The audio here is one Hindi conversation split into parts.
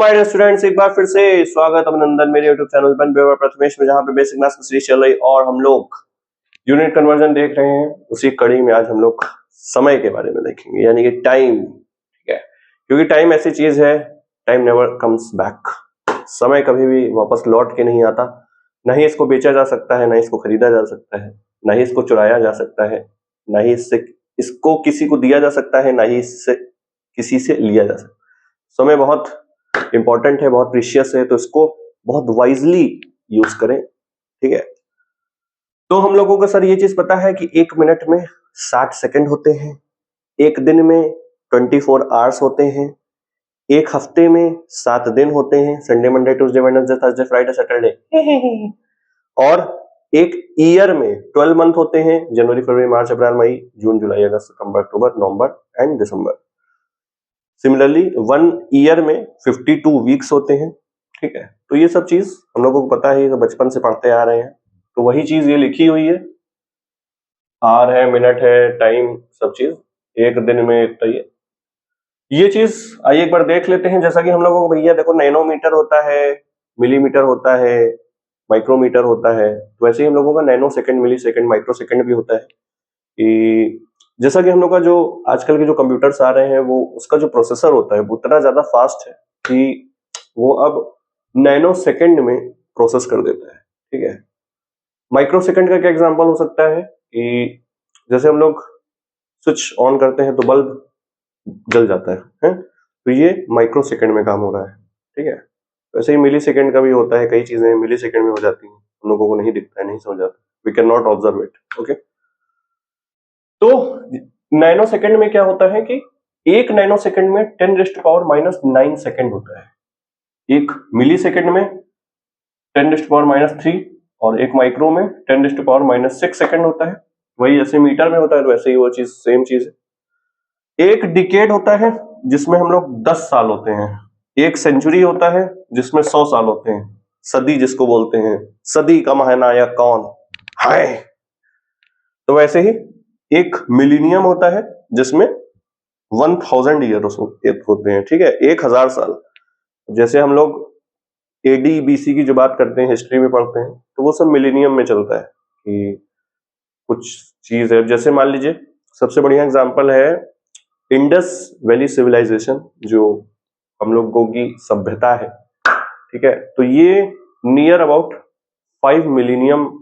माय डियर स्टूडेंट्स, एक बार फिर से स्वागत अभिनंदन मेरे YouTube चैनल पर प्रथमेश में, जहां पे बेसिक मैथ्स की सीरीज चल रही और हम लोग यूनिट कन्वर्जन देख रहे हैं। उसी कड़ी में आज हम लोग समय के बारे में देखेंगे, यानी कि टाइम। ठीक है, क्योंकि टाइम ऐसी चीज है, टाइम नेवर कम्स बैक। समय कभी भी वापस लौट के नहीं आता। न ही इसको बेचा जा सकता है, न इसको खरीदा जा सकता है, न ही इसको चुराया जा सकता है, न ही इसको किसी को दिया जा सकता है, न ही इससे किसी से लिया जा सकता है। समय बहुत इंपॉर्टेंट है, बहुत प्रीशियस है, तो इसको बहुत वाइजली यूज करें। ठीक है, तो हम लोगों को सर ये चीज पता है कि एक मिनट में 60 सेकंड होते हैं, एक दिन में 24 आवर्स होते हैं, एक हफ्ते में 7 दिन होते हैं, Sunday Monday Tuesday Wednesday Thursday Friday Saturday, और एक ईयर में 12 मंथ होते हैं, जनवरी फरवरी मार्च अप्रैल मई जून जुलाई अगस्त सितंबर अक्टूबर नवंबर एंड दिसंबर। सिमिलरली 1 ईयर में 52 वीक्स होते हैं। ठीक है, तो ये सब चीज हम लोगों को पता है, तो बचपन से पढ़ते आ रहे हैं, तो वही चीज ये लिखी हुई है। आर है, मिनट है, टाइम, सब चीज एक दिन में इतना ये चीज आइए एक बार देख लेते हैं। जैसा कि हम लोगों को भैया देखो, नैनोमीटर होता है, मिलीमीटर होता है, माइक्रोमीटर होता है, तो वैसे ही हम लोगों का नैनो सेकंड, मिली सेकंड, माइक्रो सेकंड भी होता है। कि जैसा कि हम लोग का जो आजकल के जो कंप्यूटर्स आ रहे हैं, वो उसका जो प्रोसेसर होता है वो उतना ज्यादा फास्ट है कि वो अब नैनो सेकंड में प्रोसेस कर देता है। ठीक है, माइक्रो सेकंड का क्या एग्जांपल हो सकता है कि जैसे हम लोग स्विच ऑन करते हैं तो बल्ब जल जाता है? तो ये माइक्रो सेकंड में काम हो रहा है। ठीक है, वैसे ही मिली सेकंड का भी होता है, कई चीजें मिली सेकंड में हो जाती हैं, हम लोगों को नहीं दिखता है, नहीं समझ आता, we can not observe it. Okay, तो नैनो सेकंड में क्या होता है कि एक नैनो सेकंड में 10⁻⁹ सेकंड होता है, एक मिली सेकंड में 10⁻³ और एक माइक्रो में 10⁻⁶ सेकंड होता है। वही जैसे मीटर में होता है, तो वैसे ही वो चीज सेम चीज है। एक डिकेड होता है जिसमें हम लोग 10 साल होते हैं, एक सेंचुरी होता है जिसमें 100 साल होते हैं, सदी जिसको बोलते हैं, सदी का महानायक कौन है। तो वैसे ही एक मिलीनियम होता है जिसमें 1000 ईयर्स होते हैं। ठीक है, 1000 साल। जैसे हम लोग एडी बीसी की जो बात करते हैं, हिस्ट्री में पढ़ते हैं, तो वो सब मिलीनियम में चलता है कि कुछ चीज है। जैसे मान लीजिए सबसे बढ़िया एग्जांपल है इंडस वैली सिविलाइजेशन, जो हम लोगों की सभ्यता है। ठीक है, तो ये नियर अबाउट 5 मिलीनियम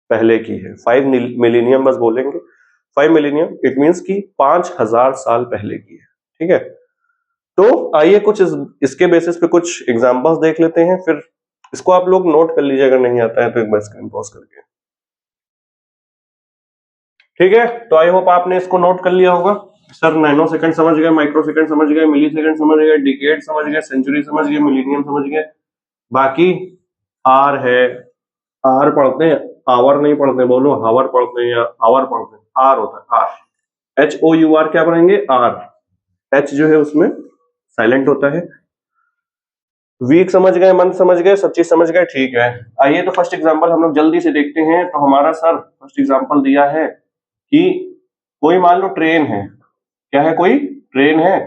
पहले की है। 5 मिलीनियम बस बोलेंगे, 5 मिलीनियम इट मींस कि 5000 साल पहले की है। ठीक है, तो आइए कुछ इसके बेसिस पे कुछ एग्जांपल्स देख लेते हैं, फिर इसको आप लोग नोट कर लीजिए, अगर नहीं आता है तो एक बार स्क्रीन पॉज करके। ठीक है, तो आई होप आपने इसको नोट कर लिया होगा। सर नैनो सेकंड समझ गए, माइक्रो सेकंड समझ गए, मिली सेकंड समझ गए, डिकेड समझ गए, सेंचुरी समझ गए, मिलीनियम समझ गए। बाकी आर है, आर पढ़ते हैं, आवर नहीं पढ़ते, बोलो हावर पढ़ते हैं या आवर पढ़ते हैं। आर होता है आर, HOUR क्या पढ़ेंगे, आर। एच जो है उसमें साइलेंट होता है। वीक समझ गए, मंथ समझ गए, सब चीज समझ गए। ठीक है, आइए तो फर्स्ट एग्जांपल हम लोग जल्दी से देखते हैं। तो हमारा सर फर्स्ट एग्जांपल दिया है कि कोई मान लो ट्रेन है। क्या है, कोई ट्रेन है,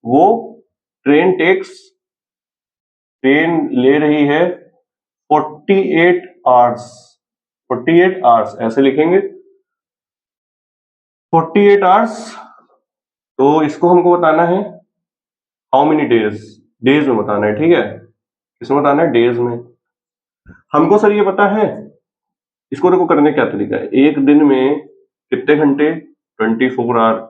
वो ट्रेन ले रही है 48 आवर्स। 48 आवर्स ऐसे लिखेंगे, 48 आवर्स। तो इसको हमको बताना है हाउ मेनी डेज, डेज में बताना है। ठीक है, इसमें बताना है डेज में। हमको सर ये पता है, इसको देखो करने क्या तरीका है। एक दिन में कितने घंटे, 24 आवर।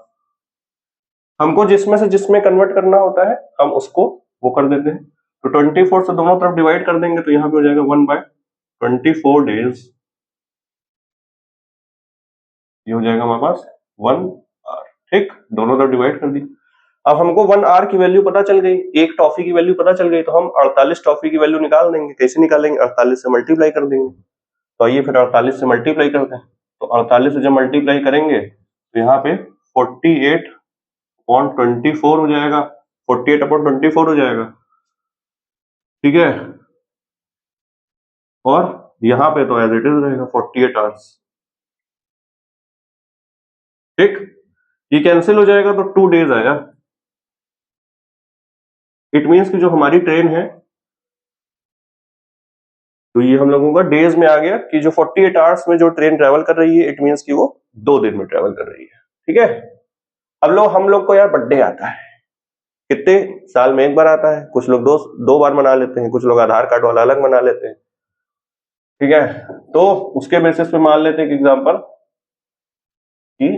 हमको जिसमें से जिसमें कन्वर्ट करना होता है हम उसको वो कर देते हैं। तो 24 से दोनों तरफ डिवाइड कर देंगे, तो यहाँ पे हो जाएगा 1/24 डेज। ये हो जाएगा हमारे पास 1 आवर। ठीक, दोनों तरफ डिवाइड कर दी। अब हमको 1 आवर की वैल्यू पता चल गई, एक टॉफी की वैल्यू पता चल गई, तो हम 48 टॉफी की वैल्यू निकाल देंगे। कैसे निकालेंगे, 48 से मल्टीप्लाई कर देंगे। तो आइए फिर 48 से मल्टीप्लाई करते हैं। तो 48 से जब मल्टीप्लाई करेंगे तो यहाँ पे 48/24 हो जाएगा, 48/24 हो जाएगा। ठीक है, और यहाँ पे तो एज इट इज रहेगा 48 आवर्स। ठीक, ये कैंसिल हो जाएगा तो 2 डेज आएगा। इट मीन्स कि जो हमारी ट्रेन है, तो ये हम लोगों का डेज में आ गया कि जो 48 आवर्स में जो ट्रेन ट्रेवल कर रही है, इट मीन्स कि वो 2 दिन में ट्रेवल कर रही है। ठीक है, अब हम लोग को यार बर्थडे आता है, कितने साल में एक बार आता है, कुछ लोग दो बार मना लेते हैं, कुछ लोग आधार कार्ड वाला अलग मना लेते हैं। ठीक है, तो उसके बेसिस पे मान लेते हैं एग्जांपल कि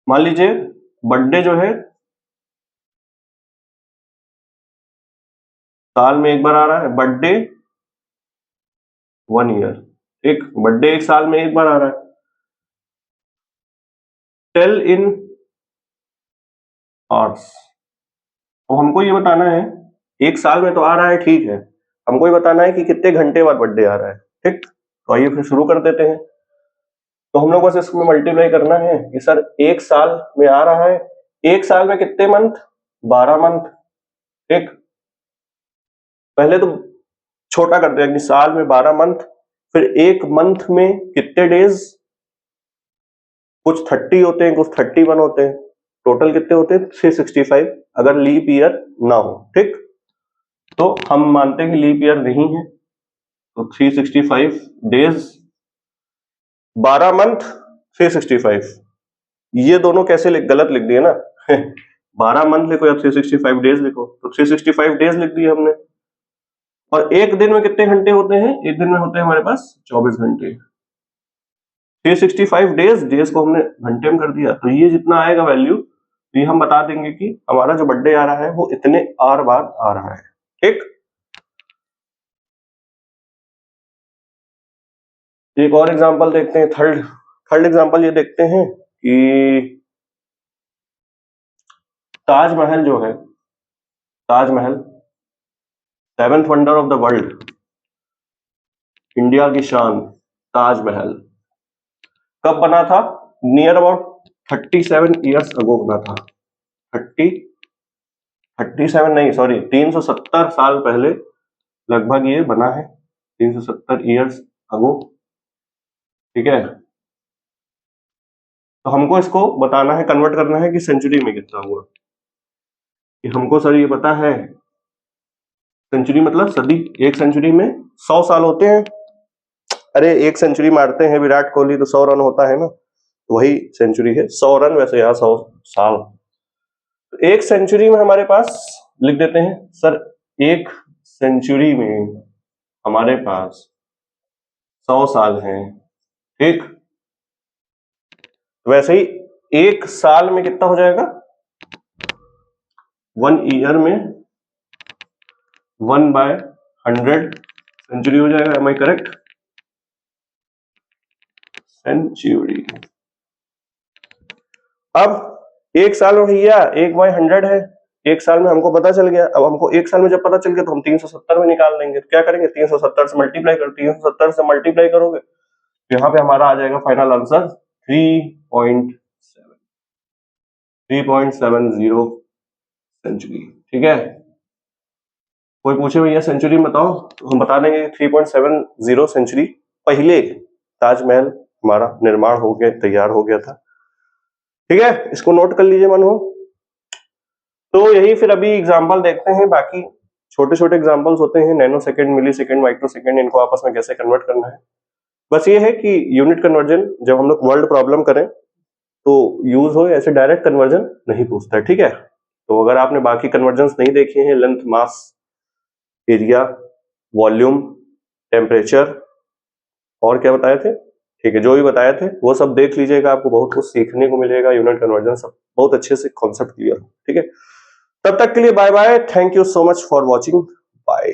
मान लीजिए बर्थडे जो है साल में एक बार आ रहा है, बर्थडे 1 ईयर, एक बर्थडे एक साल में एक बार आ रहा है। टेल इन आवर्स, तो हमको ये बताना है, एक साल में तो आ रहा है, ठीक है, हमको ये बताना है कि कितने घंटे बाद बर्थडे आ रहा है। ठीक, तो आइए फिर शुरू कर देते हैं। तो हम लोग बस इसमें मल्टीप्लाई करना है कि सर एक साल में आ रहा है, एक साल में कितने मंथ, 12 मंथ। ठीक, पहले तो छोटा करते हैं कि साल में 12 मंथ, फिर एक मंथ में कितने डेज, कुछ 30 होते हैं, कुछ 31 होते हैं, टोटल कितने होते हैं 365 अगर लीप ईयर ना हो। ठीक, तो हम मानते हैं कि लीप ईयर नहीं है, तो 365 डेज, 12 मंथ 365, ये दोनों कैसे गलत लिख दिए ना 12 मंथ लिखो या 365 डेज लिखो, तो 365 डेज लिख दिए हमने। और एक दिन में कितने घंटे होते हैं, एक दिन में होते हैं हमारे पास 24 घंटे। 365 डेज, डेज को हमने घंटे में कर दिया, तो ये जितना आएगा वैल्यू, तो ये हम बता देंगे कि हमारा जो बर्थडे आ रहा है वो इतने आवर बाद आ रहा है। ठीक, एक और एग्जांपल देखते हैं, थर्ड एग्जांपल ये देखते हैं कि ताजमहल जो है, Taj Mahal 7th wonder of the world, India की शान, ताजमहल कब बना था, नियर अबाउट 37 ईयर्स अगो बना था। 37 नहीं, सॉरी 370 साल पहले लगभग ये बना है, 370 ईयर्स अगो। ठीक है, तो हमको इसको बताना है, कन्वर्ट करना है कि सेंचुरी में कितना हुआ। कि हमको सर ये पता है, सेंचुरी मतलब सदी, एक सेंचुरी में 100 साल होते हैं। अरे एक सेंचुरी मारते हैं विराट कोहली तो 100 रन होता है ना, वही सेंचुरी है, 100 रन, वैसे यहाँ 100 साल। तो एक सेंचुरी में हमारे पास लिख देते हैं सर, एक सेंचुरी में हमारे पास 100 साल हैं। ठीक, वैसे ही एक साल में कितना हो जाएगा, 1 ईयर में 1/100 सेंचुरी हो जाएगा। Am I correct, century. अब एक साल में भैया 1/100 है, एक साल में हमको पता चल गया। अब हमको एक साल में जब पता चल गया तो हम 370 में निकाल लेंगे। तो क्या करेंगे, 370 से मल्टीप्लाई कर, 370 से मल्टीप्लाई करोगे तो यहाँ पे हमारा आ जाएगा फाइनल आंसर 3.70 सेंचुरी। ठीक है, कोई पूछे भैया सेंचुरी बताओ, तो हम बता देंगे 3.70 सेंचुरी पहले ताजमहल हमारा निर्माण हो गया, तैयार हो गया था। ठीक है, इसको नोट कर लीजिए मन हो। तो यही फिर अभी एग्जांपल देखते हैं, बाकी छोटे छोटे एग्जांपल्स होते हैं, नैनो सेकंड, मिली सेकंड, माइक्रो सेकंड, इनको आपस में कैसे कन्वर्ट करना है। बस ये है कि यूनिट कन्वर्जन जब हम लोग वर्ल्ड प्रॉब्लम करें तो यूज हो, ऐसे डायरेक्ट कन्वर्जन नहीं पूछता है। ठीक है, तो अगर आपने बाकी कन्वर्जन नहीं देखे हैं, लेंथ, मास, एरिया, वॉल्यूम, टेम्परेचर और क्या बताए थे, ठीक है, जो भी बताए थे वो सब देख लीजिएगा, आपको बहुत कुछ सीखने को मिलेगा। यूनिट कन्वर्जन सब बहुत अच्छे से कॉन्सेप्ट क्लियर हो। ठीक है, तब तक के लिए bye bye, thank you so much for watching, bye.